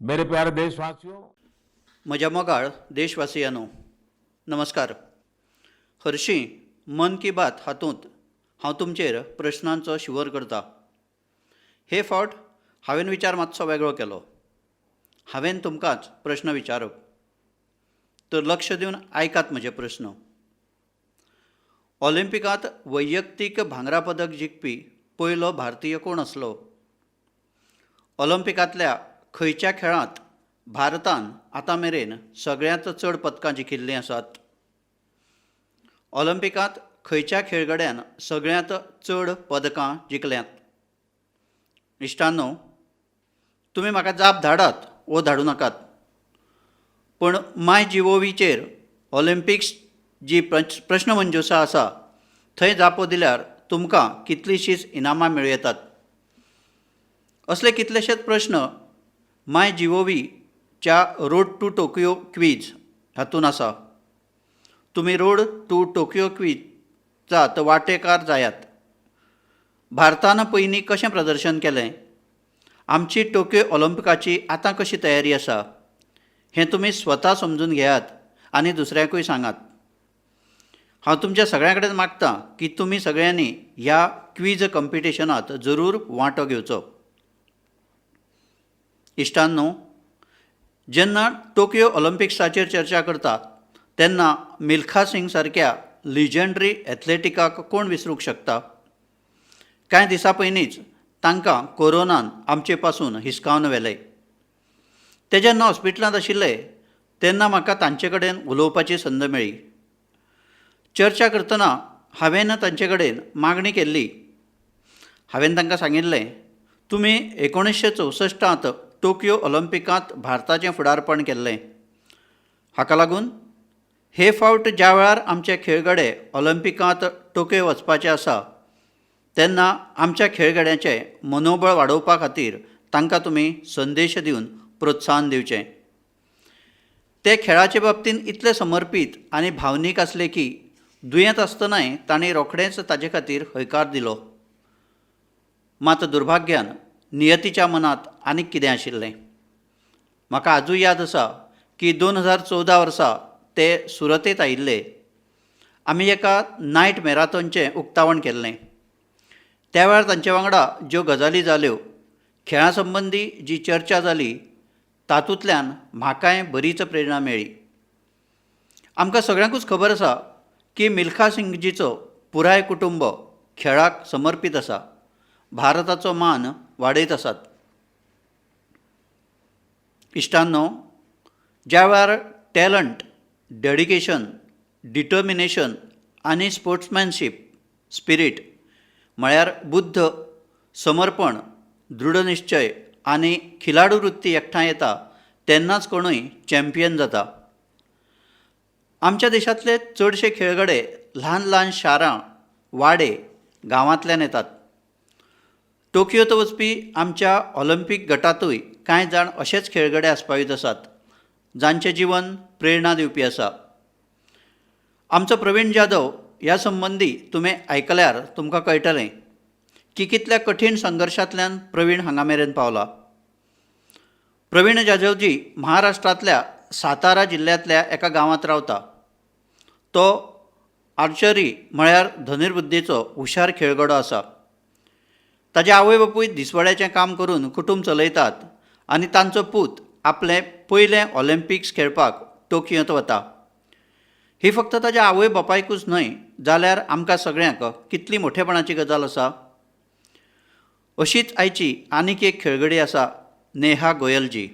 मेरे प्यारे देशवासियों, म्हज्या मोगाळ देशवासियांनो नमस्कार. हरशीं मन की बात हातूंत हांव तुमचेर प्रश्नांचो शिवर करता. हे फावट हांवें विचार मातसो वेगळो केलो. हांवें तुमकांच प्रश्न विचारप. तर लक्ष दिवन आयकात म्हजे प्रश्न. ऑलिंपिकांत वैयक्तीक भांगरा पदक जिखपी पयलो भारतीय कोण आसलो? ऑलिंपिकांतल्या खंयच्या खेळांत भारतान आतां मेरेन सगळ्यांत चड पदकां जिखिल्लीं आसात? ऑलिंपिकांत खंयच्या खेळगड्यान सगळ्यांत चड पदकां जिखल्यांत? इश्टांनो, तुमी म्हाका जाप धाडात वो धाडूं नाकात, पण माय जीओव्हीचेर ऑलिंपिक्स जी प्रश्नमंजुषा आसा थंय जापो दिल्यार तुमकां कितलींशींच इनामां मेळूं येतात. असले कितलेशेच प्रश्न माय जीओव्हीच्या रोड टू टोकियो क्विज हातूंत आसा. तुमी रोड टू टोकियो क्विजांत वांटेकार जायात. भारतान पयलीं कशें प्रदर्शन केलें? आमची टोकियो ऑलिंपिकाची आतां कशी तयारी आसा? हें तुमी स्वता समजून घेयात आनी दुसऱ्याकूय सांगात. हांव तुमच्या सगळ्यां कडेन मागतां की तुमी सगळ्यांनी ह्या क्विज कॉम्पिटिशनांत जरूर वांटो घेवचो. इश्टांनो, जेन्ना टोकियो ऑलिंपिक्साचेर चर्चा करता तेन्ना मिल्खा सिंग सारक्या लिजंड्री एथलेटिकाक कोण विसरूंक शकता? कांय दिसां पयलींच तांकां कोरोनान आमचे पासून हिसकावन व्हेले. ते जेन्ना हॉस्पिटलांत आशिल्ले तेन्ना म्हाका तांचे कडेन उलोवपाची संद मेळ्ळी. चर्चा करतना हांवें तांचे कडेन मागणी केल्ली. हांवें तांकां सांगिल्लें, तुमी 1964 टोकियो ऑलिंपिकांत भारताचें फुडारपण केल्लें. हाका लागून हे फावट ज्या वेळार आमचे खेळगडे ऑलिंपिकांत टोकियो वचपाचे आसा तेन्ना आमच्या खेळगड्यांचें मनोबळ वाडोवपा खातीर तांकां तुमी संदेश दिवन प्रोत्साहन दिवचें. ते खेळाचे बाबतींत इतले समर्पीत आनी भावनीक आसले की दुयेंत आसतनाय तांणी रोखडेंच ताचे खातीर हयकार दिलो. मात दुर्भाग्यान नियतीच्या मनांत आनीक कितें आशिल्लें. म्हाका आजूय याद आसा की 2014 वर्सा ते सुरतेंत आयिल्ले. आमी एका नायट मॅराथॉनचें उक्तावण केल्लें. त्या वेळार तांचे वांगडा ज्यो गजाली जाल्यो, खेळा संबंदी जी चर्चा जाली, तातूंतल्यान म्हाकाय बरीच प्रेरणा मेळ्ळी. आमकां सगळ्यांकूच खबर आसा की मिल्खा सिंगजीचो पुराय कुटुंब खेळाक समर्पीत आसा, भारताचो मान वाडयत आसात. इश्टांनो, ज्या वेळार टॅलंट, डेडिकेशन, डिटर्मिनेशन आनी स्पोर्ट्समॅनशीप स्पिरीट म्हळ्यार बुद्ध, समर्पण, दृढनिश्चय आनी खिलाडू वृत्ती एकठांय येता तेन्नाच कोणूय चॅम्पियन जाता. आमच्या देशांतले चडशे खेळगडे ल्हान ल्हान शारां, वाडे, गांवांतल्यान येतात. टोकियोत वचपी आमच्या ऑलिंपीक गटांतूय कांय जाण अशेच खेळगडे आस्पावीत आसात जांचें जिवन प्रेरणा दिवपी आसा. आमचो प्रवीण जाधव ह्या संबंदी तुमी आयकल्यार तुमकां कळटलें की कितल्या कठीण संघर्शांतल्यान प्रवीण हांगा मेरेन पावला. प्रवीण जाधवजी महाराष्ट्रांतल्या सातारा जिल्ल्यांतल्या एका गांवांत रावता. तो आर्चरी म्हळ्यार धनुर्विद्येचो हुशार खेळगडो आसा. ताचे आवय बापूय दिसवड्याचें काम करून कुटूंब चलयतात आनी तांचो पूत आपलें पयलें ऑलिंपिक्स खेळपाक टोकियोंत वता. ही फक्त ताच्या आवय बापायकूच न्हय जाल्यार आमकां सगळ्यांक कितली मोठेपणाची गजाल आसा. अशीच आयची आनीक एक खेळगडी आसा, नेहा गोयलजी.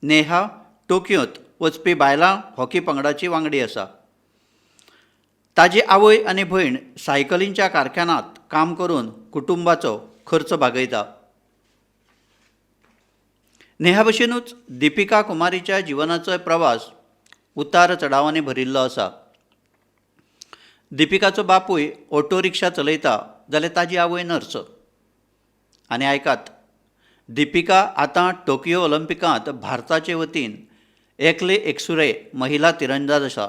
नेहा टोकियोंत वचपी बायलां हॉकी पंगडाची वांगडी आसा. ताजी आवय आनी भयण सायकलींच्या कारखान्यांत काम करून कुटुंबाचो खर्च भागयता. नेहा भशेनूच दिपिका कुमारीच्या जिवनाचो प्रवास उतार चडावांनी भरिल्लो आसा. दिपिकाचो बापूय ऑटो रिक्षा चलयता जाल्यार ताजी आवय नर्स. आनी आयकात, दिपिका आतां टोकियो ऑलिंपिकांत भारताचे वतीन एकले एकसुरे महिला तिरंदाज आसा.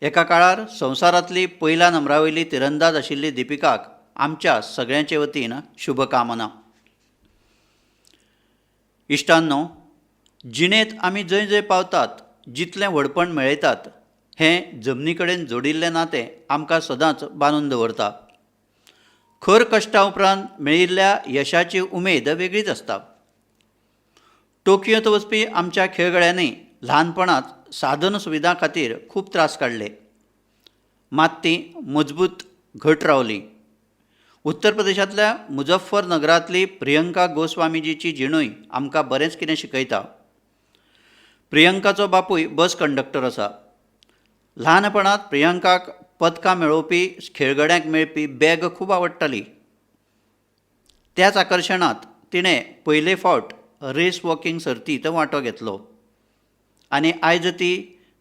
एका काळार संवसारांतली पयल्या नंबरावयली तिरंदाज आशिल्ली दिपिकाक आमच्या सगळ्यांचे वतीन शुभकामना. इश्टांनो, जिणेंत आमी जंय जंय पावतात, जितलें व्हडपण मेळयतात, हें जमनी कडेन जोडिल्लें नातें आमकां सदांच बांदून दवरता. खर कश्टा उपरांत मेळिल्ल्या यशाची उमेद वेगळीच आसता. टोकयोंत वचपी आमच्या खेळगड्यांनी ल्हानपणांत साधन सुविधां खातीर खूब त्रास काडले, मात तीं मजबूत घट रावलीं. उत्तर प्रदेशांतल्या मुझफ्फरनगरांतली प्रियंका गोस्वामीजीची जिणूय आमकां बरेंच कितें शिकयता. प्रियंकाचो बापूय बस कंडक्टर आसा. ल्हानपणांत प्रियंकाक पदकां मेळोवपी खेळगड्यांक मेळपी बॅग खूब आवडटाली. त्याच आकर्शणांत तिणें पयले फावट रेस वॉकिंग सर्तींत वांटो घेतलो आनी आयज ती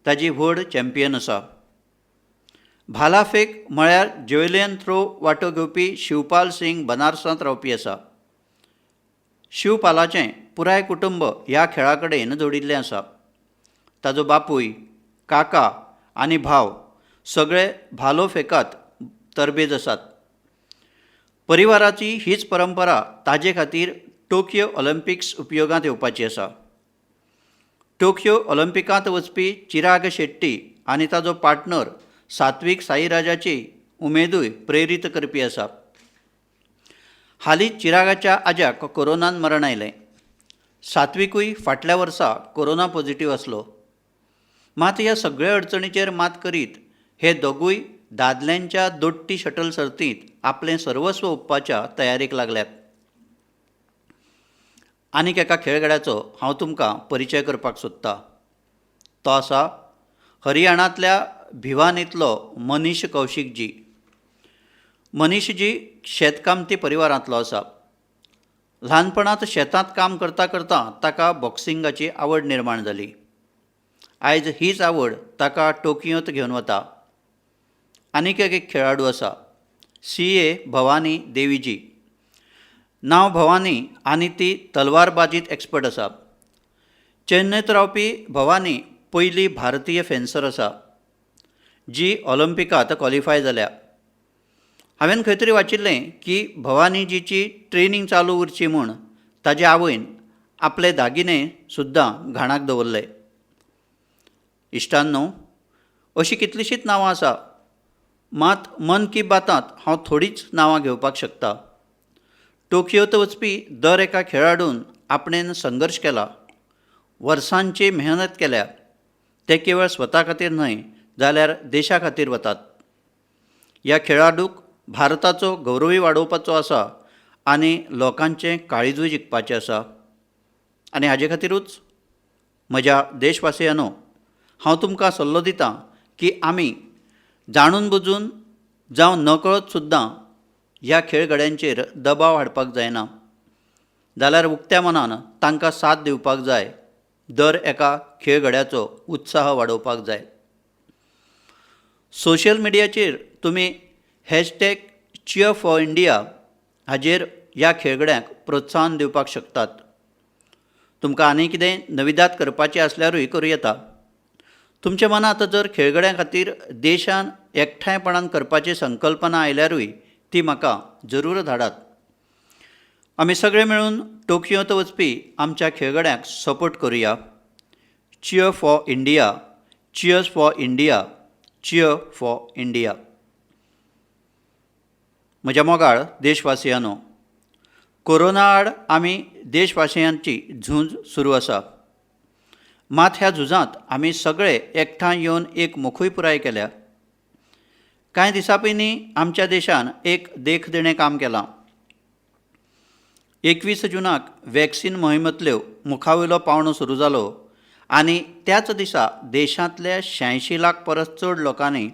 ताजी व्हड चॅम्पियन आसा. भाला फेक म्हळ्यार जॅव्हलिन थ्रो वांटो घेवपी शिवपाल सिंग बनारसांत रावपी आसा. शिवपालाचें पुराय कुटुंब ह्या खेळा कडेन जोडिल्लें आसा. ताजो बापूय, काका आनी भाव सगळे भालो फेकांत तरबेज आसात. परिवाराची हीच परंपरा ताजे खातीर टोकयो ऑलिंपिक्स उपयोगांत येवपाची आसा. टोकयो ऑलिंपिकांत वचपी चिराग शेट्टी आनी ताजो पार्टनर सात्वीक साईराजाची उमेदूय प्रेरीत करपी आसा. हालींच चिरागाच्या आज्याक कोरोनान मरण आयलें. सात्विकूय फाटल्या वर्सा कोरोना पॉझिटिव्ह आसलो. मात ह्या सगळ्या अडचणीचेर मात करीत हे दोगूय दादल्यांच्या दोट्टी शटल सर्तींत आपलें सर्वस्व ओंपपाच्या तयारेक लागल्यात. आनीक एका खेळगड्याचो हांव तुमकां परिचय करपाक सोदतां. तो आसा हरियाणांतल्या भिवानींतलो मनीश कौशिकजी. मनीशजी शेतकामती परिवारांतलो आसा. ल्हानपणांत शेतांत काम करता करता ताका बॉक्सिंगाची आवड निर्माण जाली. आयज हीच आवड ताका टोकयोंत घेवन वता. आनीक एक खेळाडू आसा, CA भवानी देवीजी. नांव भवानी आनी ती तलवारबाजीत एक्सपर्ट आसा. चेन्नयत रावपी भवानी पयली भारतीय फेन्सर आसा जी ऑलिंपिकांत क्वॉलिफाय जाल्या. हांवें खंय तरी वाचिल्लें की भवानीजीची ट्रेनिंग चालू उरची म्हूण ताचे आवयन आपले दागिने सुद्दां घाणाक दवरले. इश्टांनो, अशीं कितलींशींच नांवां आसा, मात मन की बातांत हांव थोडींच नांवां घेवपाक शकता. टोकयोंत वचपी दर एका खेळाडून आपणेन संघर्श केला, वर्सांची मेहनत केल्या. ते केवळ स्वता खातीर न्हय जाल्यार देशा खातीर वतात. ह्या खेळाडूक भारताचो गौरवय वाडोवपाचो आसा आनी लोकांचें काळिजूय जिखपाचें आसा. आनी हाजे खातीरूच म्हज्या देशवासियांनो, हांव तुमकां सल्लो दितां की आमी जाणून बुजून जावं नकळत सुद्दां ह्या खेळगड्यांचेर दबाव हाडपाक जायना. जाल्यार उक्त्या मनान तांकां साथ दिवपाक जाय. दर एका खेळगड्याचो उत्साह वाडोवपाक जाय. सोशल मिडियाचेर तुमी #cheer4India हाजेर ह्या खेळगड्यांक प्रोत्साहन दिवपाक शकतात. तुमकां आनी कितें नविदाद करपाची आसल्यारूय करूं येता. तुमच्या मनांत जर खेळगड्यां खातीर देशान एकठांयपणान करपाची संकल्पना आयल्यारूय ती म्हाका जरूर धाडात. आमी सगळे मेळून टोकयोंत वचपी आमच्या खेळगड्यांक सपोर्ट करुया. Cheer for India, Cheers for India, Cheer for India. म्हज्या मोगाळ देशवासियांनो, कोरोना आड आमी देशवासियांची झूज सुरू आसा. मात ह्या झुजांत आमी सगळे एकठांय येवन एक मोखूय पुराय केल्या. कांय दिसां पयलीं आमच्या देशान एक देखदिणें काम केलां. 21 जूनाक वॅक्सिन मोहिमेंतल्यो मुखावयलो पावंडो सुरू जालो आनी त्याच दिसा देशांतल्या 86 लाख परस चड लोकांनी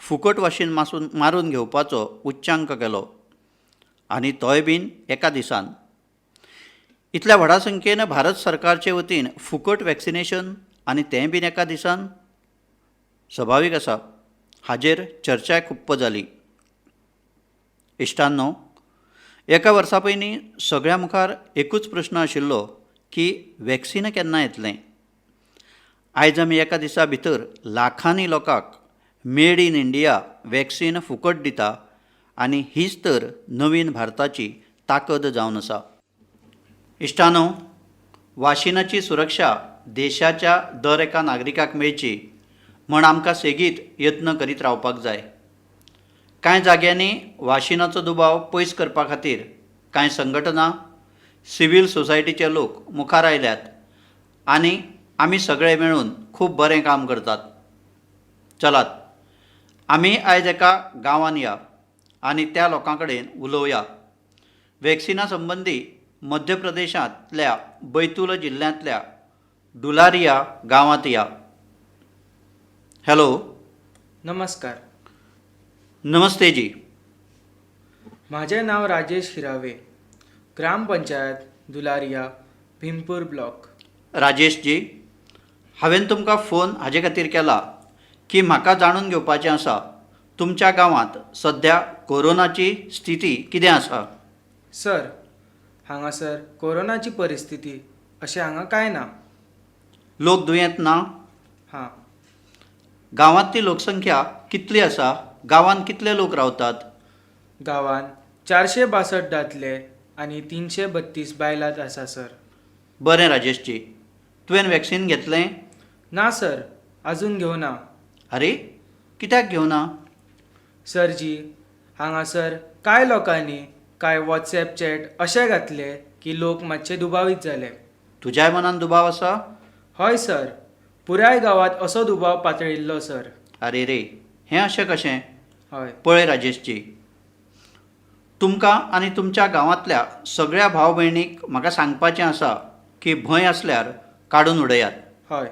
फुकट वाशीन मारून घेवपाचो उच्चांक केलो. आनी तोय बीन एका दिसान. इतल्या व्हडा संख्येन भारत सरकारचे वतीन फुकट वॅक्सिनेशन आनी तें बीन एका दिसान. स्वाभावीक आसा, हाजेर चर्चाय खूप्प जाली. इश्टांनो, एका वर्सा पयलीं सगळ्या मुखार एकूच प्रश्न आशिल्लो की वॅक्सिन केन्ना येतलें. आयज आमी एका दिसा भितर लाखांनी लोकांक मेड इन इंडिया वॅक्सिन फुकट दिता आनी हीच तर नवीन भारताची ताकद जावन आसा. इश्टांनो, वाशिनाची सुरक्षा देशाच्या दर एका नागरिकाक मेळची म्हण आमकां सेगीत यत्न करीत रावपाक जाय. कांय जाग्यांनी वाशिनाचो दुबाव पयस करपा खातीर कांय संघटना, सिवील सोसायटीचे लोक मुखार आयल्यात आनी आमी सगळे मेळून खूब बरें काम करतात. चलात आमी आयज एका गांवांत या आनी त्या लोकां कडेन उलोवया. वॅक्सिना संबंदी मध्य प्रदेशांतल्या बैतूल जिल्ल्यांतल्या डुलारिया गांवांत या. हॅलो. नमस्कार. नमस्ते जी. माझे नाव राजेश हिरावे, ग्रामपंचायत दुलारिया, भिमपूर ब्लॉक. राजेश जी, हांवें तुमकां फोन हाजे खातीर केला की म्हाका जाणून घेवपाचें आसा तुमच्या गांवांत सध्या कोरोनाची स्थिती कितें आसा. सर, हांगासर कोरोनाची परिस्थिती अशें हांगा कांय ना. लोक दुयेंत ना. हां. गांवांतली लोकसंख्या कितली आसा? गांवांत कितले लोक रावतात? गांवांत 462 दादले आनी 332 बायलात आसा सर. बरें राजेश जी, तुवें वॅक्सीन घेतलें? ना सर, अजून घेवना. अरे, कित्याक घेवना? सर जी, हांगासर कांय लोकांनी कांय वॉट्सॅप चॅट अशें घातले की लोक मातशे दुबावीत जाले. तुज्याय मनान दुबाव आसा? हय सर, पुराय गांवांत असो दुबाव पातळिल्लो सर. अरे रे, हें अशें कशें? हय. पळय राजेश जी, तुमकां आनी तुमच्या गांवांतल्या सगळ्या भाव भयणीक म्हाका सांगपाचें आसा की भंय आसल्यार काडून उडयात. हय.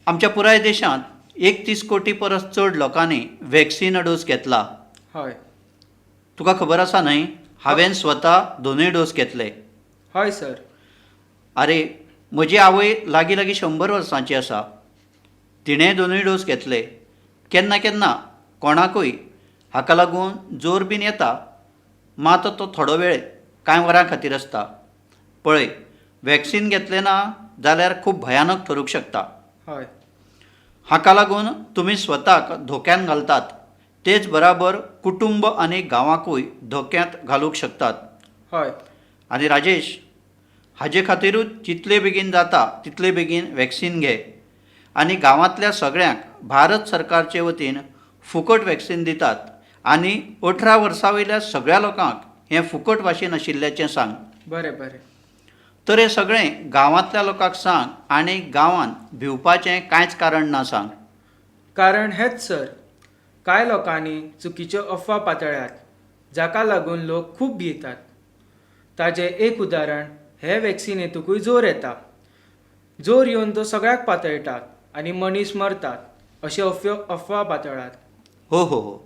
आमच्या पुराय देशांत 31 कोटी परस चड लोकांनी वॅक्सिन डोस घेतला. हय. तुका खबर आसा न्हय, हांवें स्वता दोनूय डोस घेतले. हय सर. आरे, म्हजी आवय लागीं लागीं 100 वर्सांची आसा. तिणेंय दोनूय डोस घेतले. केन्ना केन्ना कोणाकूय हाका लागून जोर बीन येता, मात तो थोडो वेळ कांय वरां खातीर आसता. पळय, वॅक्सिन घेतलें ना जाल्यार खूब भयानक ठरूंक शकता. हय. हाका लागून तुमी स्वताक धोक्यान घालतात, तेच बराबर कुटुंब आनी गांवांकूय धोक्यांत घालूंक शकतात. हय. आनी राजेश, हाजे खातीरूच जितले बेगीन जाता तितले बेगीन वॅक्सिन घे. आनी गांवांतल्या सगळ्यांक भारत सरकारचे वतीन फुकट वॅक्सिन दितात आनी 18 वर्सां वयल्या सगळ्या लोकांक हें फुकट वाशीन आशिल्ल्याचें सांग. बरें बरें. तर हें सगळें गांवांतल्या लोकांक सांग आनी गांवांत भिवपाचें कांयच कारण ना सांग. कारण हेंच सर, कांय लोकांनी चुकीच्यो अफवा पातळ्ळ्यात, जाका लागून लोक खूब भियेतात. ताचें एक उदाहरण हे वॅक्सिनेतूंकूय जोर येता. जोर येवन तो सगळ्याक पातळटात आनी मनीस मरतात अश्यो अफवा पातळ्ळ्यात. हो हो हो.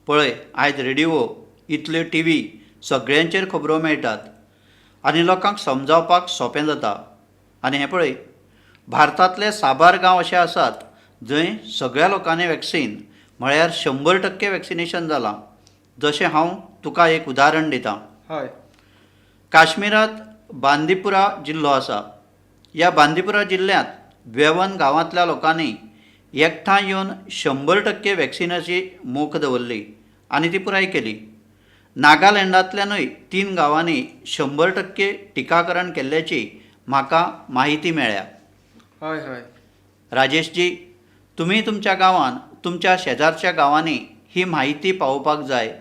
पळय, आयज रेडिओ, इतल्यो टीव्ही सगळ्यांचेर खबरो मेळटात आनी लोकांक समजावपाक सोंपें जाता. आनी हें पळय, भारतांतले साबार गांव अशे आसात जंय सगळ्या लोकांनी वॅक्सिन म्हळ्यार 100% वॅक्सिनेशन जालां. जशें हांव तुका एक उदाहरण दितां. हय. काश्मीरांत बांदीपुरा जिल्लो आसा. ह्या बांदीपुरा जिल्ल्यांत वेवन गांवांतल्या लोकांनी एकठांय येवन 100% वॅक्सिनाची मोख दवरली आनी ती पुराय केली. नागालँडांतल्यानूय 3 गांवांनी 100% टिकाकरण केल्ल्याची म्हाका माहिती मेळ्ळ्या. हय हय. राजेश जी, तुमी तुमच्या गांवांत तुमच्या शेजारच्या गांवांनी ही माहिती पावोवपाक जाय.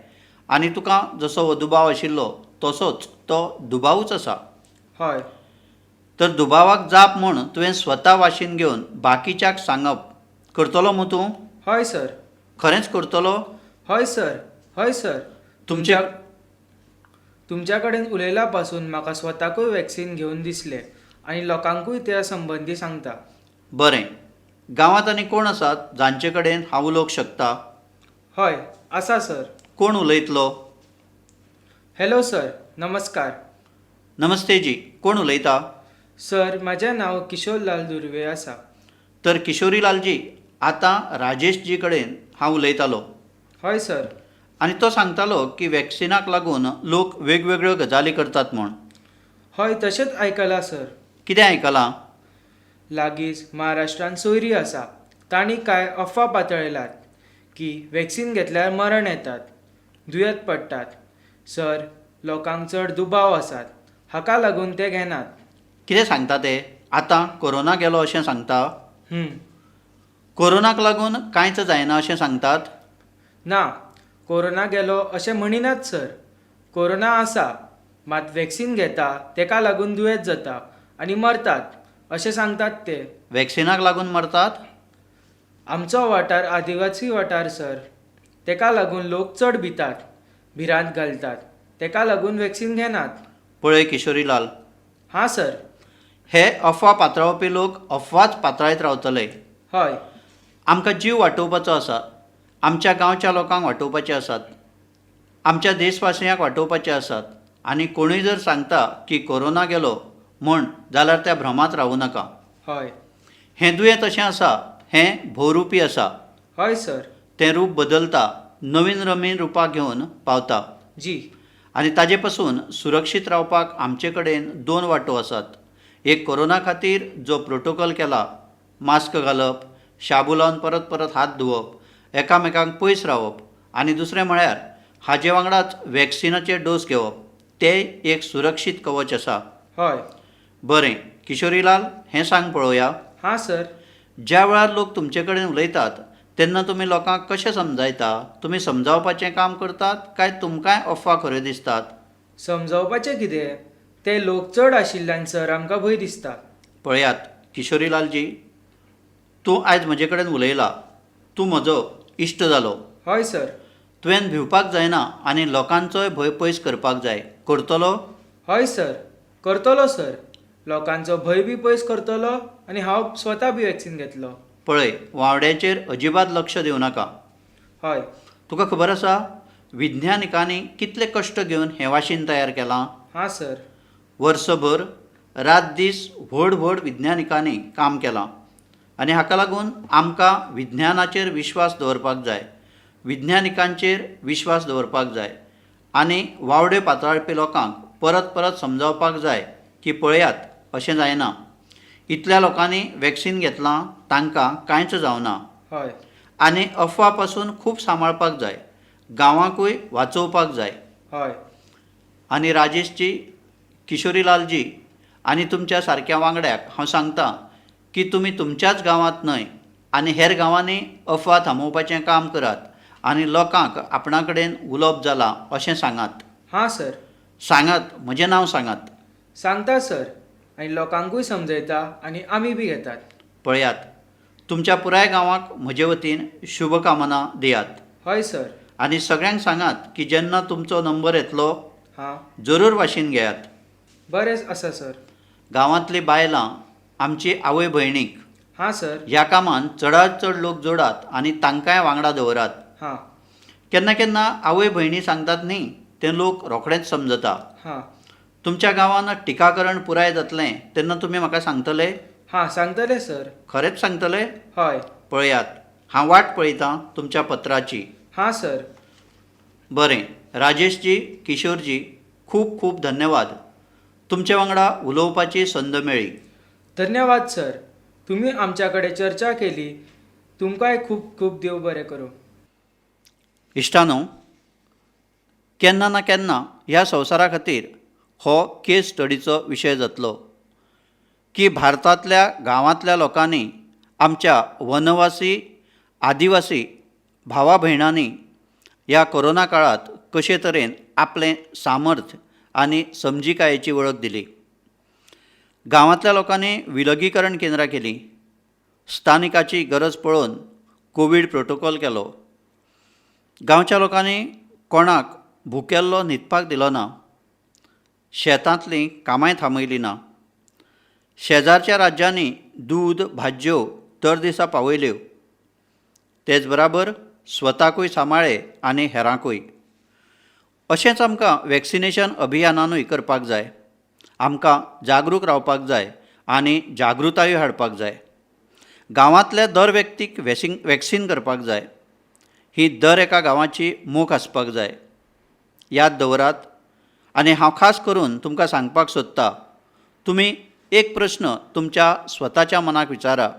आनी तुका जसो हो दुबाव आशिल्लो तसोच तो दुबावूच आसा. हय. तर दुबावाक जाप म्हूण तुवें स्वता वाशीन घेवन बाकीच्याक सांगप करतलो मूं तूं? हय सर. खरेंच करतलो? हय सर. हय सर. तुमच्या कडेन उलयल्या पासून म्हाका स्वताकूय वॅक्सिन घेवन दिसलें आनी लोकांकूय त्या संबंदी सांगता. बरें. गांवांत आनी कोण आसात जांचे कडेन हांव उलोवंक शकता? हय, आसा सर. कोण उलयतलो? हॅलो सर, नमस्कार. नमस्ते जी, कोण उलयता? सर, म्हजें नांव किशोरलाल दुर्वे आसा. तर किशोरीलालजी, आतां राजेश जी कडेन हांव उलयतालो. हय सर. आनी तो सांगतालो की वॅक्सिनाक लागून लोक वेगवेगळ्यो गजाली करतात म्हूण. हय, तशेंच आयकलां सर. कितें आयकलां? लागींच महाराष्ट्रांत सोयरी आसा, तांणी कांय अफवा पातळयल्यात की वॅक्सिन घेतल्यार मरण येतात, दुयेंत पडटात. सर, लोकांक चड दुबाव आसात, हाका लागून ते घेनात. कितें सांगता ते आतां कोरोना गेलो अशें सांगता. हं. कोरोनाक लागून कांयच जायना अशें सांगतात. ना, कोरोना गेलो अशें म्हणिनात सर. कोरोना आसा, मात वॅक्सिन घेता तेका लागून दुयेंत जाता आनी मरतात अशें सांगतात ते. वॅक्सिनाक लागून मरतात. आमचो वाठार आदिवासी वाठार सर. तेका लागून लोक चड भितात, भिरांत घालतात. तेका लागून वॅक्सिन घेनात. पळय किशोरीलाल, हां सर. हे अफवा पातळावपी लोक अफवाच पातळायत रावतले. हय. आमकां जीव वाटोवपाचो आसा. आमच्या गांवच्या लोकांक वाटोवपाचे आसात. आमच्या देशवासियांक वाटोवपाचे आसात. आनी कोणूय जर सांगता की कोरोना गेलो म्हण जाल्यार त्या भ्रमांत रावूं नाका. हय. हें दुयेंत अशें आसा, हें भोवरुपी आसा. हय सर. तें रूप बदलता, नवीन नवीन रुपां घेवन पावता. जी. आनी ताजे पासून सुरक्षीत रावपाक आमचे कडेन 2 वाटो आसात. एक कोरोना खातीर जो प्रोटोकॉल केला, मास्क घालप, शाबू लावन परत परत हात धुवप, एकामेकांक पयस रावप, आनी दुसरें म्हळ्यार हाजे वांगडाच वॅक्सिनाचे डोस घेवप. तें एक सुरक्षीत कवच आसा. हय. बरें किशोरीलाल, हें सांग पळोवया. हां सर. ज्या वेळार लोक तुमचे कडेन उलयतात तेन्ना तुमी लोकांक कशें समजायता? तुमी समजावपाचें काम करतात काय तुमकांय अफवा खऱ्यो दिसतात? समजावपाचें कितें? ते लोक चड आशिल्ल्यान सर आमकां भंय दिसता. पळयात किशोरीलालजी, तूं आयज म्हजे कडेन उलयला. तूं म्हजो इश्ट जालो. हय सर. तुवें भिवपाक जायना आनी लोकांचोय भंय पयस करपाक जाय. करतलो? हय सर. करतलो सर. लोकांचो भंय बी पयस करतलो आनी हांव स्वता बी वॅक्सिन घेतलो. पळय, वावड्याचेर अजिबात लक्ष दिवं नाका. हय. तुका खबर आसा विज्ञानिकांनी कितले कश्ट घेवन हें वाशीन तयार केलां? हां सर. वर्सभर रात दीस व्हड व्हड विज्ञानिकांनी काम केलां. आनी हाका लागून आमकां विज्ञानाचेर विश्वास दवरपाक जाय, विज्ञानिकांचेर विश्वास दवरपाक जाय. आनी वावडे पातळावपी लोकांक परत परत समजावपाक जाय की पळयात, अशें जायना. इतल्या लोकांनी वॅक्सिन घेतलां, तांकां कांयच जावना. हय. आनी अफवा पासून खूब सांबाळपाक जाय. गांवांकूय वाचोवपाक जाय. हय. आनी राजेशजी, किशोरीलालजी आनी तुमच्या सारक्या वांगड्याक हांव सांगतां की तुमी तुमच्याच गांवांत न्हय आनी हेर गांवांनी अफवा थांबोवपाचें काम करात आनी लोकांक आपणा कडेन उलोवप जालां अशें सांगात. हां सर. सांगात, म्हजें नांव सांगात. सांगता सर. आनी लोकांकूय समजयता आनी आमी बी घेतात. पळयात, तुमच्या पुराय गांवाक म्हजे वतीन शुभकामना दियात. हय सर. आनी सगळ्यांक सांगात की जेन्ना तुमचो नंबर येतलो हां. जरूर वाशीन घेयात. बरें आसा सर. गांवांतलीं बायलां, आमची आवय भयणीक हां सर. ह्या कामांत चडांत चड लोक जोडात आनी तांकांय वांगडा दवरात. हां. केन्ना केन्ना आवय भयणी सांगतात न्ही, तें लोक रोखडेंच समजता. हां. तुमच्या गांवांत टिकाकरण पुराय जातलें तेन्ना तुमी म्हाका सांगतले? हां सांगतले सर. खरेंच सांगतले? हय. पळयात, हांव वाट पळयतां तुमच्या पत्राची. हां सर. बरें राजेशजी, किशोरजी, खूब खूब धन्यवाद. तुमचे वांगडा उलोवपाची संद मेळ्ळी. धन्यवाद सर. तुमी आमच्या कडेन चर्चा केली. तुमकांय खूब खूब देव बरें करूं. इश्टानो, केन्ना ना केन्ना ह्या संवसारा खातीर हो केस स्टडीचो विशय जातलो की भारतांतल्या गांवांतल्या लोकांनी आमच्या वनवासी आदिवासी भावा भयणांनी ह्या कोरोना काळांत कशे तरेन आपलें सामर्थ्य आनी समजिकायेची वळख दिली. गांवांतल्या लोकांनी विलगीकरण केंद्रां केलीं. स्थानिकाची गरज पळोवन कोवीड प्रोटोकॉल केलो. गांवच्या लोकांनी कोणाक भुकेल्लो न्हिदपाक दिलो ना. शेतांतलीं कामांय थांबयलीं ना. शेजारच्या राज्यांनी दूद भाज्यो दर दिसा पावयल्यो. तेच बराबर स्वताकूय सांबाळ्ळे आनी हेरांकूय. अशेंच आमकां वॅक्सिनेशन अभियानानूय करपाक जाय. आमकां जागरूक रावपाक जाय आनी जागृतायूय हाडपाक जाय. गांवांतल्या दर व्यक्तीक वॅक्सिन करपाक जाय. ही दर एका गांवाची मोख आसपाक जाय. याद दवरात. आनी हांव खास करून तुमकां सांगपाक सोदतां, तुमी एक प्रस्न तुमच्या स्वताच्या मनाक विचारा.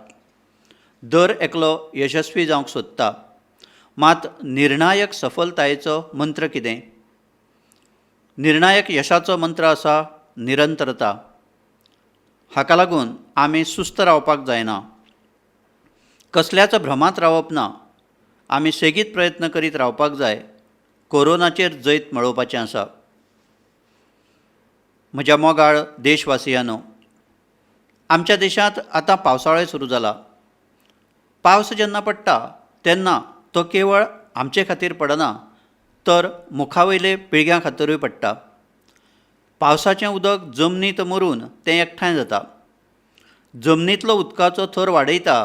दर एकलो यशस्वी जावंक सोदता, मात निर्णायक सफलतायेचो मंत्र कितें? निर्णायक यशाचो मंत्र आसा निरंतरता. हाका लागून आमी सुस्त रावपाक जायना. कसल्याच भ्रमांत रावप ना. आमी सेगीत प्रयत्न करीत रावपाक जाय. कोरोनाचेर जैत मेळोवपाचें आसा. म्हज्या मोगाळ देशवासियांनो, आमच्या देशांत आतां पावसाळो सुरू जाला. पावस जेन्ना पडटा तेन्ना तो केवळ आमचे खातीर पडना, तर मुखावयले पिळग्यां खातीरूय पडटा. पावसाचें उदक जमनींत मरून तें एकठांय जाता. जमनींतलो उदकाचो थर वाडयता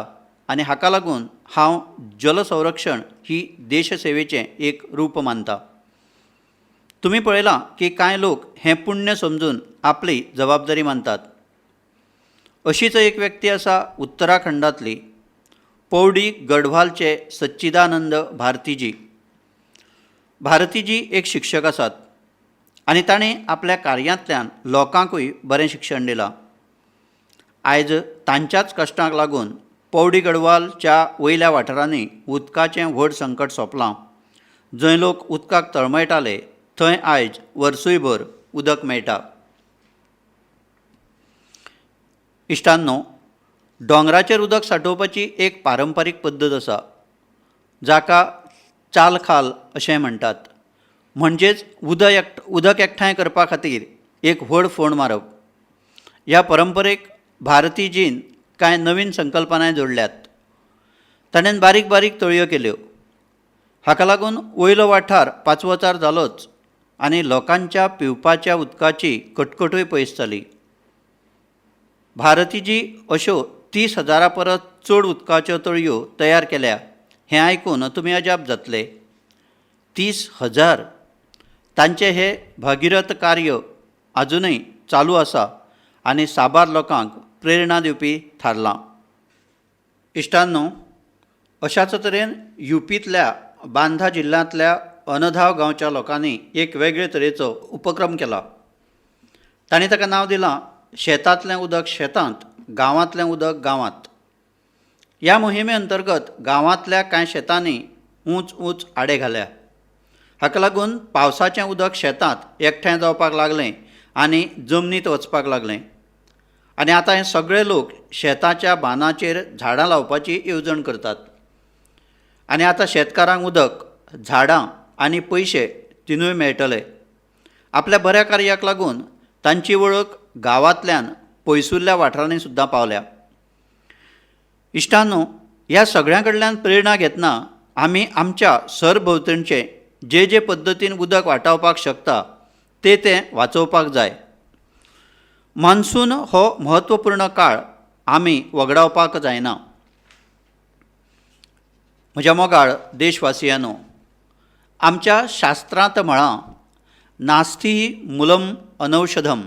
आनी हाका लागून हांव जल संरक्षण ही देशसेवेचें एक रूप मानतां. तुमी पळयलां की कांय लोक हें पुण्य समजून आपली जबाबदारी मानतात. अशीच एक व्यक्ती आसा उत्तराखंडांतली पौडी गढवालचे सच्चिदानंद भारतीजी. भारतीजी एक शिक्षक आसात आनी ताणें आपल्या कार्यांतल्यान लोकांकूय बरें शिक्षण दिलां. आयज तांच्याच कश्टांक लागून पौडी गढवालच्या वयल्या वाठारांनी उदकाचें व्हड संकट सोंपलां. जंय लोक उदकाक तळमळटाले थंय आयज वर्सूयभर उदक मेळटा. इश्टांनो, दोंगराचेर उदक सांठोवपाची एक पारंपारीक पद्दत आसा, जाका चालखाल अशें म्हणटात. म्हणजेच उदक एकठांय करपा खातीर एक व्हड फोंड मारप. ह्या परंपरेक भारतीजीन कांय नवीन संकल्पनाय जोडल्यात. ताणें बारीक बारीक तळयो केल्यो. हाका लागून वयलो वाठार पांचवोचार जालोच आनी लोकांच्या पिवपाच्या उदकाची कटकटूय पयस जाली. भारतीजी अश्यो 30,000 परस चड उदकाच्यो तळयो तयार केल्या हें आयकून तुमी अजाप जातले. 30,000! तांचें हें भगिरथ कार्य आजुनूय चालू आसा आनी साबार लोकांक प्रेरणा दिवपी थारलां. इश्टांनो, अशाच तरेन युपींतल्या बांदा जिल्ल्यांतल्या अनधाव गांवच्या लोकांनी एक वेगळे तरेचो उपक्रम केला. तांणी ताका नांव दिलां शेतांतलें उदक शेतांत, गांवांतलें उदक गांवांत. ह्या मोहिमे अंतर्गत गांवांतल्या कांय शेतांनी ऊंच ऊंच आडे घाल्या. हाका लागून पावसाचें उदक शेतांत एकठांय जावपाक लागलें आनी जमनींत वचपाक लागलें. आनी आतां हे सगळे लोक शेताच्या बांदाचेर झाडां लावपाची येवजण करतात. आनी आतां शेतकारांक उदक, झाडां आनी पयशे तिनूय मेळटले. आपल्या बऱ्या कार्याक लागून तांची वळख गांवांतल्यान पयसुल्ल्या वाठारांनी सुद्दां पावल्या. इश्टांनो, ह्या सगळ्यां कडल्यान प्रेरणा घेतना आमी आमच्या सरभोंवतणचें जे पद्दतीन उदक वाटावपाक शकता तें वाचोवपाक जाय. मान्सून हो म्हत्वपूर्ण काळ आमी वगडावपाक जायना. म्हज्या मोगाळ देशवासियांनो, आमच्या शास्त्रांत म्हळां नास्ति मूलम अनौषधम,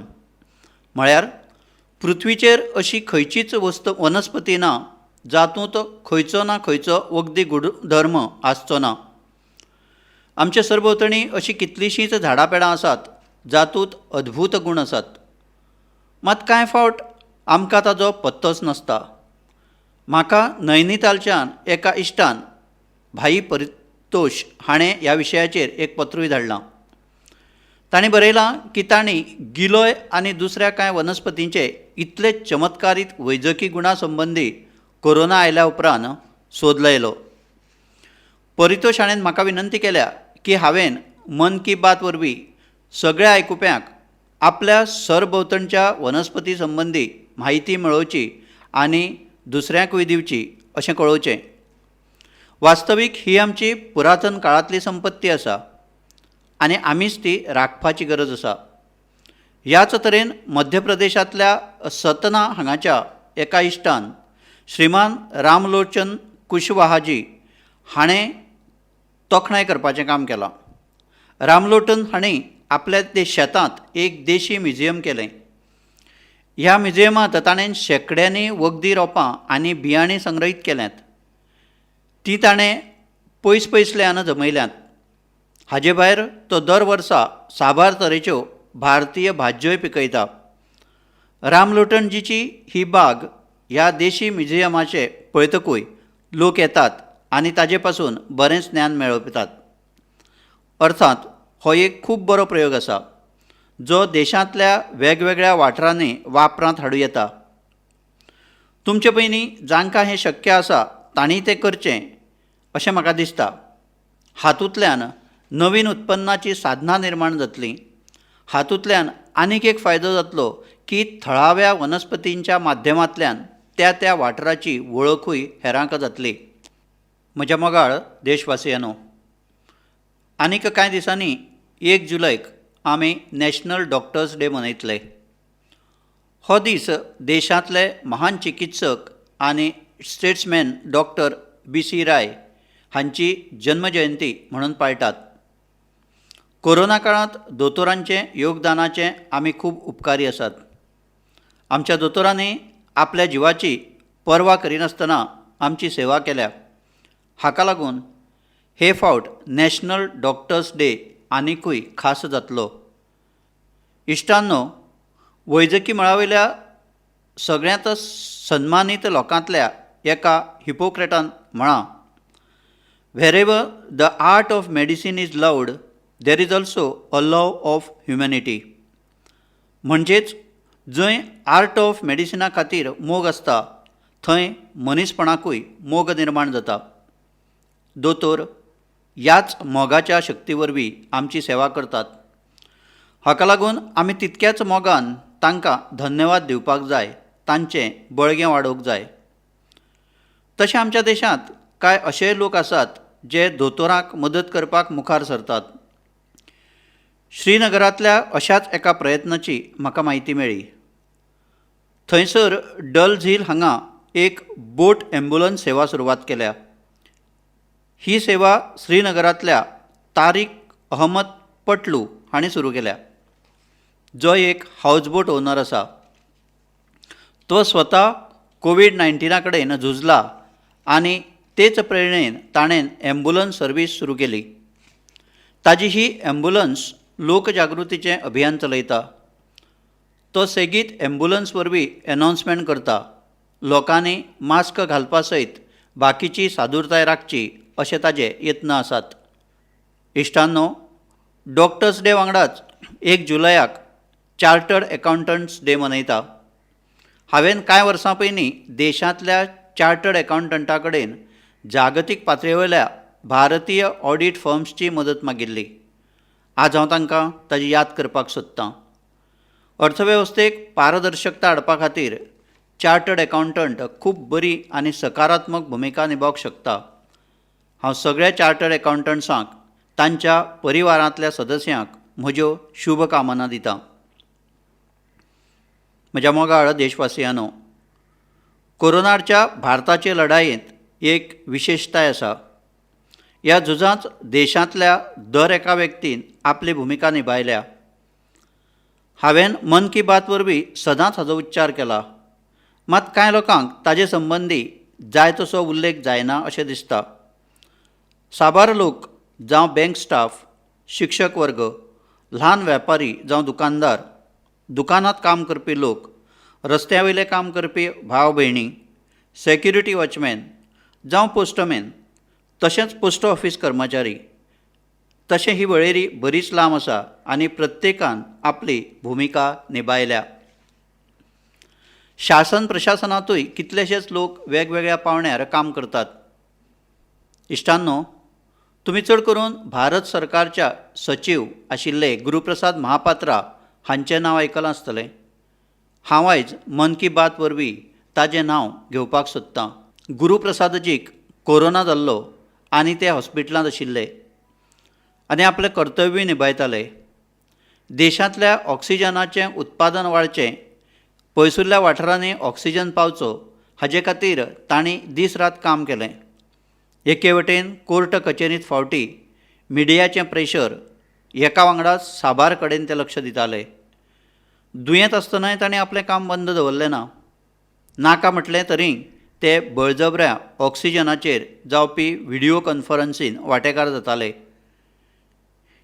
म्हळ्यार पृथ्वीचेर अशी खंयचीच वनस्पती ना जातूंत खंयचो ना खंयचो वखदी गुणधर्म आसचो ना. आमचे सरभोंवतणी अशीं कितलींशींच झाडां पेडां आसात जातूंत अद्भुत गूण आसात. मात कांय फावट आमकां ताजो पत्तोच नासता. म्हाका नैनितालच्यान एका इश्टान भाई परितोश हाणें ह्या विशयाचेर एक पत्रूय धाडलां. ताणें बरयलां की तांणी गिलोय आनी दुसऱ्या कांय वनस्पतींचे इतले चमत्कारीत वैजकी गुणां संबंदी कोरोना आयल्या उपरांत सोद लायलो. परितोश हाणें म्हाका विनंती केल्या की हांवें मन की बात वरवीं सगळ्या आयकुप्यांक आपल्या सरभोंवतणच्या वनस्पती संबंदी म्हायती मेळोवची आनी दुसऱ्यांकूय दिवची अशें कळोवचें. वास्तवीक ही आमची पुरातन काळांतली संपत्ती आसा आनी आमीच ती राखपाची गरज आसा. ह्याच तरेन मध्य प्रदेशांतल्या सतना हांगाच्या एका इश्टान श्रीमान रामलोचन कुशवाहाजी हाणें तोखणाय करपाचें काम केलां. रामलोटन हाणें आपल्या शेतांत एक देशी म्युजियम केलें. ह्या म्युजियमांत ताणें शेकड्यांनी वखदी रोपां आनी बियाणीं संग्रहीत केल्यांत. ती ताणें पयसल्यान जमयल्यांत. हाजे भायर तो दर वर्सा साबार तरेच्यो भारतीय भाज्योय पिकयता. रामलोटनजीची ही बाग ह्या देशी म्युजियमाचे पळयतकूय लोक येतात आनी ताजे पासून बरेंच ज्ञान मेळयतात. अर्थात हो एक खूब बरो प्रयोग आसा जो देशांतल्या वेगवेगळ्या वाठारांनी वापरांत हाडूं येता. तुमचे पयलीं जांकां हें शक्य आसा तांणी तें करचें अशें म्हाका दिसता. हातूंतल्यान नवीन उत्पन्नाची साधनां निर्माण जातलीं. हातूंतल्यान आनीक एक फायदो जातलो की थळाव्या वनस्पतींच्या माध्यमांतल्यान त्या त्या वाठाराची वळखूय हेरांक जातली. म्हज्या मोगाळ देशवासियांनो, आनीक कांय दिसांनी 1 जुलैक आमी नॅशनल डॉक्टर्स डे मनयतले. हो दीस देशांतले महान चिकित्सक आनी स्टेट्समॅन डॉक्टर B.C. राय हांची जन्मजयंती म्हणून पाळटात. कोरोना काळांत दोतोरांचे योगदानाचे आमी खूब उपकारी आसात. आमच्या दोतोरांनी आपल्या जिवाची पर्वा करिनासतना आमची सेवा केल्या. हाका लागून हे फावट नॅशनल डॉक्टर्स डे आनिकूय खास जातलो. इश्टांनो, वैजकी मळावयल्या सगळ्यांत सन्मानीत लोकांतल्या एका हिपोक्रेटान म्हळां, "wherever the art of medicine is loved, there is also a love of humanity." म्हणजेच जंय आर्ट ऑफ मेडिसिना खातीर मोग आसता थंय मनीसपणाकूय मोग निर्माण जाता. दोतोर ह्याच मोगाच्या शक्ती वरवीं आमची सेवा करतात. हाका लागून आमी तितक्याच मोगान तांकां धन्यवाद दिवपाक जाय, तांचें बळगें वाडोवंक जाय. तशें आमच्या देशांत कांय अशेय लोक आसात जे दोतोरांक मदत करपाक मुखार सरतात. श्रीनगरांतल्या अशाच एका प्रयत्नाची म्हाका म्हायती मेळ्ळी. थंयसर डल झील हांगा एक बोट ॲम्ब्युलन्स सेवा सुरवात केल्या. ही सेवा श्रीनगरांतल्या तारीक अहमद पटलू हांणी सुरू केल्या, जो एक हावजबोट ओनर आसा. तो स्वता कोविड-19 कडेन झुजला आनी तेच प्रेरणेन ताणें ॲम्ब्युलन्स सर्वीस सुरू केली. ताजी ही ॲम्ब्युलन्स लोकजागृतीचें अभियान चलयता. तो सेगीत ॲम्ब्युलन्स वरवीं एनावन्समेंट करता, लोकांनी मास्क घालपा सयत बाकीची सादूरताय राखची अशे ताजे यत्न आसात. इश्टांनो, डॉक्टर्स डे वांगडाच 1 जुलयाक चार्टर्ड एकावंटंट्स डे मनयता. हांवें कांय वर्सां पयलीं देशांतल्या चार्टर्ड एकावंटंटां कडेन जागतीक पातळेवयल्या भारतीय ऑडिट फर्म्सची मदत मागिल्ली. आज हांव तांकां ताची याद करपाक सोदतां. अर्थवेवस्थेक पारदर्शकता हाडपा खातीर चार्टर्ड एकावंटंट खूब बरी आनी सकारात्मक भुमिका निभावंक शकता. हांव सगळ्या चार्टर्ड एकावंटंट्सांक तांच्या परिवारांतल्या सदस्यांक म्हज्यो शुभकामना दितां. म्हज्या मोगाळ देशवासियांनो, कोरोनाच्या भारताचे लढायेंत एक विशेशताय आसा. ह्या झुजांत देशांतल्या दर एका व्यक्तीन आपली भुमिका निभायल्या. हांवें मन की बात वरवीं सदांच हाचो उच्चार केला, मात कांय लोकांक ताचे संबंदी जाय तसो उल्लेख जायना अशें दिसता. साबार लोक जावं बँक स्टाफ, शिक्षक वर्ग, ल्हान वेपारी जावं दुकानदार, दुकानांत काम करपी लोक, रस्त्यावयले काम करपी भाव भयणी, सेक्युरिटी वॉचमॅन जावं पोस्टमॅन, तशेंच पोस्ट ऑफीस कर्मचारी, तशें ही वळेरी बरीच लांब आसा आनी प्रत्येकान आपली भुमिका निभायल्या. शासन प्रशासनांतूय कितलेशेच लोक वेगवेगळ्या पावंड्यार काम करतात. इश्टांनो, तुमी चड करून भारत सरकारच्या सचीव आशिल्ले गुरुप्रसाद महापात्रा हांचें नांव आयकलां आसतलें. हांव आयज मन की बात वरवीं ताजें नांव घेवपाक सोदतां. गुरुप्रसादजीक कोरोना जाल्लो आनी ते हॉस्पिटलांत आशिल्ले आनी आपलें कर्तव्य निभयताले. देशांतल्या ऑक्सिजनाचें उत्पादन वाडचें, पयसुल्ल्या वाठारांनी ऑक्सिजन पावचो हाजे खातीर तांणी दीस रात काम केलें. एके वटेन कोर्ट कचेरींत फावटी मिडियाचें प्रेशर, एका वांगडा साबार कडेन ते लक्ष दिताले. दुयेंत आसतनाय ताणें आपलें काम बंद दवरलें ना. नाका म्हटलें तरी ते बळजबऱ्या ऑक्सिजनाचेर जावपी व्हिडिओ कॉन्फरन्सीन वांटेकार जाताले.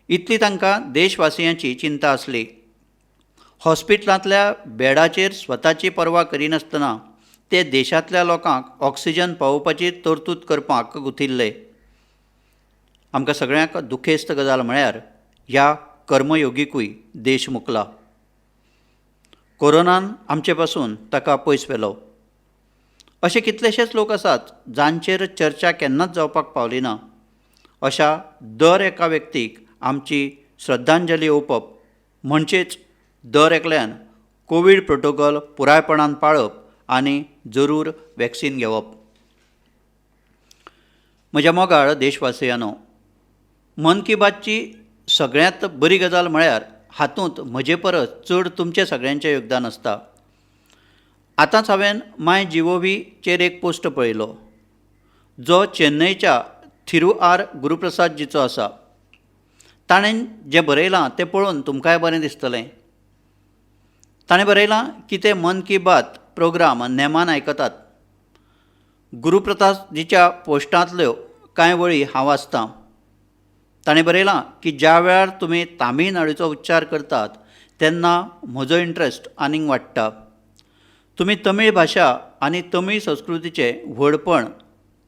इतली तांकां देशवासियांची चिंता आसली. हॉस्पिटलांतल्या बेडाचेर स्वताची पर्वा करिनासतना ते देशांतल्या लोकांक ऑक्सिजन पावोवपाची तरतूद करपाक गुंथिल्ले. आमकां सगळ्यांक दुखेस्त गजाल म्हळ्यार ह्या कर्मयोगीकूय देश मुकला. कोरोनान आमचे पासून ताका पयस व्हेलो. अशे कितलेशेच लोक आसात जांचेर चर्चा केन्नाच जावपाक पावली ना. अशा दर एका व्यक्तीक आमची श्रद्धांजली ओंपप म्हणजेच दर एकल्यान कोवीड प्रोटोकॉल पुरायपणान पाळप आनी जरूर वॅक्सीन घेवप. म्हज्या मोगाळ देशवासियांनो, मन की बातची सगळ्यांत बरी गजाल म्हळ्यार हातूंत म्हजे परस चड तुमचें सगळ्यांचें योगदान आसता. आतांच हांवें MyGovचेर एक पोस्ट पळयलो जो चेन्नईच्या थिरू आर गुरुप्रसादजीचो आसा. ताणें जें बरयलां तें पळोवन तुमकांय बरें दिसतलें. ताणें बरयलां की ते मन की बात प्रोग्राम नेमान आयकतात. गुरुप्रसादजीच्या पोस्टांतल्यो कांय वळी हांव वाचतां. ताणें बरयलां की ज्या वेळार तुमी तामीळनाडूचो उच्चार करतात तेन्ना म्हजो इंट्रस्ट आनीक वाडटा. तुमी तमीळ भाशा आनी तमीळ संस्कृतीचें व्हडपण,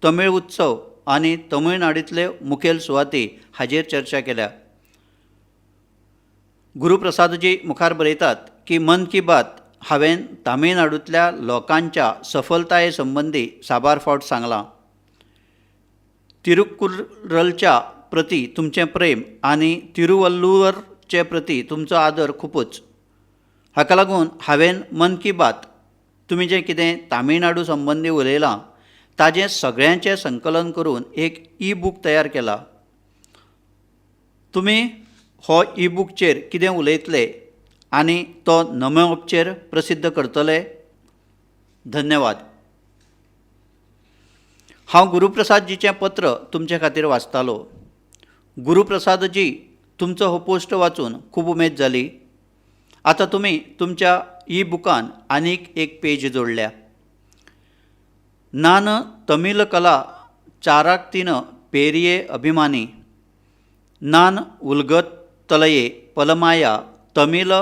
तमीळ उत्सव आनी तमिळनाडूंतले मुखेल सुवाती हाचेर चर्चा केल्या. गुरुप्रसादजी मुखार बरयतात की मन की बात हांवें तामीळनाडूंतल्या लोकांच्या सफलताये संबंदी साबार फावट सांगलां. तिरुक्कुरलच्या प्रती तुमचें प्रेम आनी तिरुवल्लुवरचे प्रती तुमचो आदर खूबच. हाका लागून हांवें मन की बात तुमी जें कितें तामीळनाडू संबंदी उलयलां ताजें सगळ्यांचें संकलन करून एक ईबूक तयार केला. तुमी हो ईबूकचेर कितें उलयतले आनी तो नमो ॲपचेर प्रसिद्ध करतले? धन्यवाद. हांव गुरुप्रसादजीचें पत्र तुमचे खातीर वाचतालो. गुरुप्रसादजी, तुमचो हो पोस्ट वाचून खूब उमेद जाली. आतां तुमी तुमच्या ईबुकान आनीक एक पेज जोडल्या. नान तमिळ कला चाराक्तीन पेरिये अभिमानी, नान उलगतलये पलमाया तमिळ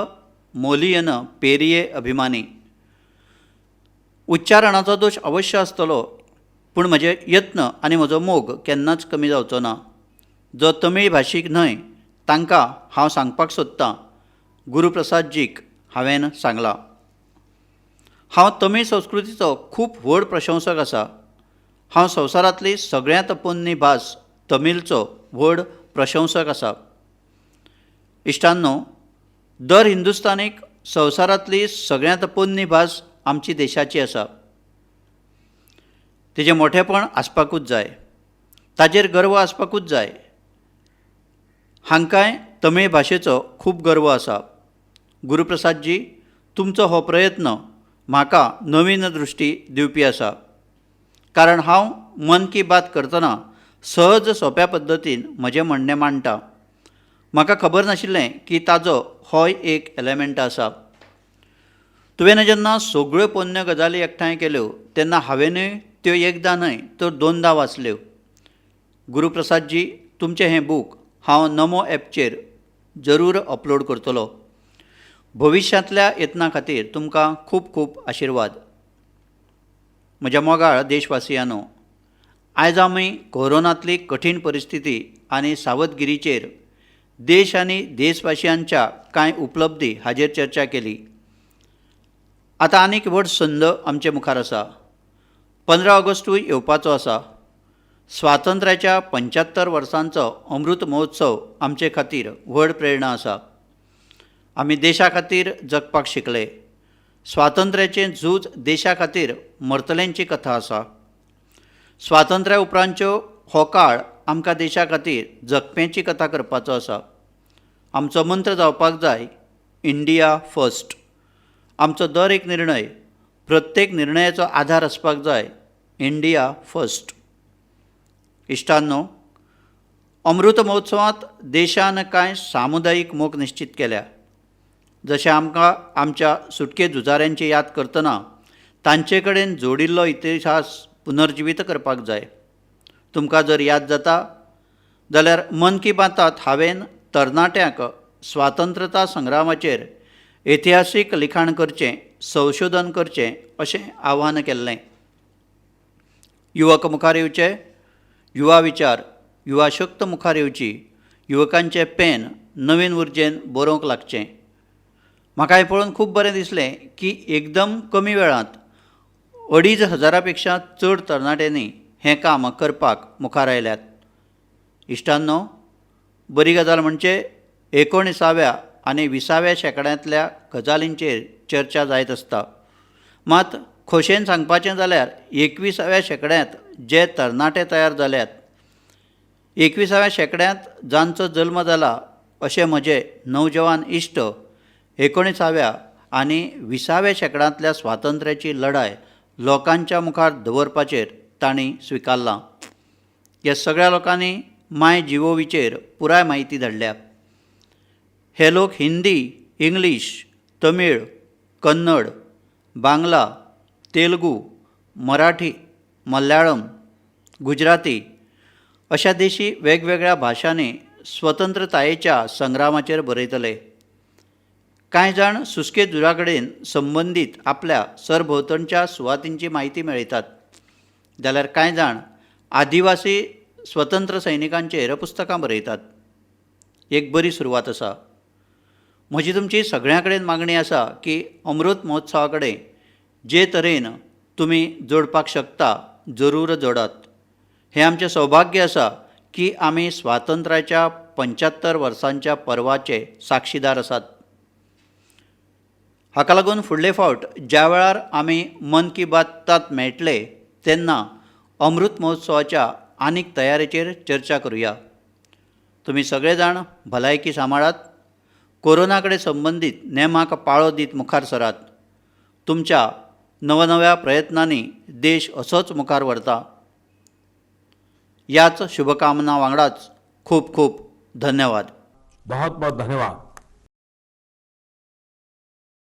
मोलियन पेरिये अभिमानी. उच्चारणाचो दोश अवश्य आसतलो, पूण म्हजे यत्न आनी म्हजो मोग केन्नाच कमी जावचो ना. जो तमीळ भाशीक न्हय तांकां हांव सांगपाक सोदतां, गुरुप्रसादजीक हांवें सांगलां. हांव तमीळ संस्कृतीचो खूब व्हड प्रशंसक आसा. हांव संवसारांतली सगळ्यांत पोरणी भास तमीळचो व्हड प्रशंसक आसा. इश्टांनो, दर हिंदुस्तानीक संवसारांतली सगळ्यांत पोरणी भास आमची देशाची आसा. तेजें मोठेपण आसपाकूच जाय, ताजेर गर्व आसपाकूच जाय. हांकांय तमीळ भाशेचो खूब गर्व आसा. गुरुप्रसादजी, तुमचो हो प्रयत्न म्हाका नवीन दृश्टी दिवपी आसा. कारण हांव मन की बात करतना सहज सोंप्या पद्दतीन म्हजें म्हणणें मांडटां. म्हाका खबर नाशिल्लें की ताजो होय एक एलिमेंट आसा. तुवें जेन्ना सगळ्यो पोरण्यो गजाली एकठांय केल्यो तेन्ना हांवेंनूय त्यो एकदां न्हय तर दोनदां वाचल्यो. गुरुप्रसादजी, तुमचें हें बूक हांव नमो ॲपचेर जरूर अपलोड करतलो. भविश्यांतल्या यत्ना खातीर तुमकां खूब खूब आशिर्वाद. म्हज्या मोगाळ देशवासियांनो, आयज आमी कोरोनांतली कठीण परिस्थिती आनी सावधगिरीचेर देश आनी देशवासियांच्या कांय उपलब्धी हाचेर चर्चा केली. आतां आनीक व्हड संद आमचे मुखार आसा. 15 ऑगस्टूय येवपाचो आसा. स्वातंत्र्याच्या 75 वर्सांचो अमृत महोत्सव आमचे खातीर व्हड प्रेरणा आसा. आमी देशा खातीर जगपाक शिकले. स्वातंत्र्याचें झूज देशा खातीर मरतल्यांची कथा आसा. स्वातंत्र्या उपरांतच्यो हो काळ आमकां देशा खातीर जगप्याची कथा करपाचो आसा. आमचो मंत्र जावपाक जाय, इंडिया फर्स्ट. आमचो दर एक निर्णय, प्रत्येक निर्णयाचो आधार आसपाक जाय, इंडिया फर्स्ट. इश्टांनो, अमृत महोत्सवांत देशान कांय सामुदायीक मोख निश्चित केल्या. जशें आमकां आमच्या सुटके झुजाऱ्यांची याद करतना तांचे कडेन जोडिल्लो इतिहास पुनर्जिवीत करपाक जाय. तुमकां जर याद जाता जाल्यार मन की बातात हांवें तरणाट्यांक स्वातंत्र्यता संग्रामाचेर इतिहासीक लिखाण करचें, संशोधन करचें अशें आव्हान केल्लें. युवक मुखार येवचे, युवा विचार, युवा शक्त मुखार येवची, युवकांचे पेन नवीन उर्जेन बरोवंक लागचें. म्हाका हें पळोवन खूब बरें दिसलें की एकदम कमी वेळांत 2,500 पेक्षा चड तरणाट्यांनी हें काम करपाक मुखार आयल्यात. इश्टांनो, बरी गजाल म्हणजे 19व्या आनी 20व्या शेंकड्यांतल्या गजालींचेर चर्चा जायत आसता. मात खोशेन सांगपाचें जाल्यार 21व्या शेंकड्यांत जे तरणाटे तयार जाल्यात, 21व्या शेंकड्यांत जांचो जल्म जाला अशे म्हजे नौजवान इश्ट 19व्या आनी 20व्या शेंकड्यांतल्या स्वातंत्र्याची लढाय लोकांच्या मुखार दवरपाचेर तांणी स्विकारलां. ह्या सगळ्या लोकांनी माय जिओव्हीचेर पुराय म्हायती धाडल्या. हे लोक हिंदी, इंग्लीश, तमीळ, कन्नड, बांगला, तेलुगू, मराठी, मल्याळम, गुजराती अशा देशी वेगवेगळ्या भाशांनी स्वतंत्रतायेच्या संग्रामाचेर बरयतले. कांय जाण सुस्के झुजा कडेन संबंदीत आपल्या सरभोंवतणच्या सुवातींची म्हायती मेळयतात, जाल्यार कांय जाण आदिवासी स्वतंत्र सैनिकांचेर पुस्तकां बरयतात. एक बरी सुरवात आसा. म्हजी तुमची सगळ्यां कडेन मागणी आसा की अमृत महोत्सवा कडेन जे तरेन तुमी जोडपाक शकता जरूर जोडात. हें आमचें सौभाग्य आसा की आमी स्वातंत्र्याच्या 75 वर्सांच्या पर्वाचे साक्षीदार आसात. हाका लागून फुडले फावट ज्या वेळार आमी मन की बातात मेळटले तेन्ना अमृत महोत्सवाच्या आनीक तयारेचेर चर्चा करुया. तुमी सगळे जाण भलायकी सांबाळात. कोरोना कडेन संबंदीत नेमाक पाळो दीत मुखार सरात. तुमच्या नवनव्या प्रयत्नांनी देश असोच मुखार व्हरता. याच शुभकामना वांगडाच खूब खूब धन्यवाद. बहुत बहुत धन्यवाद.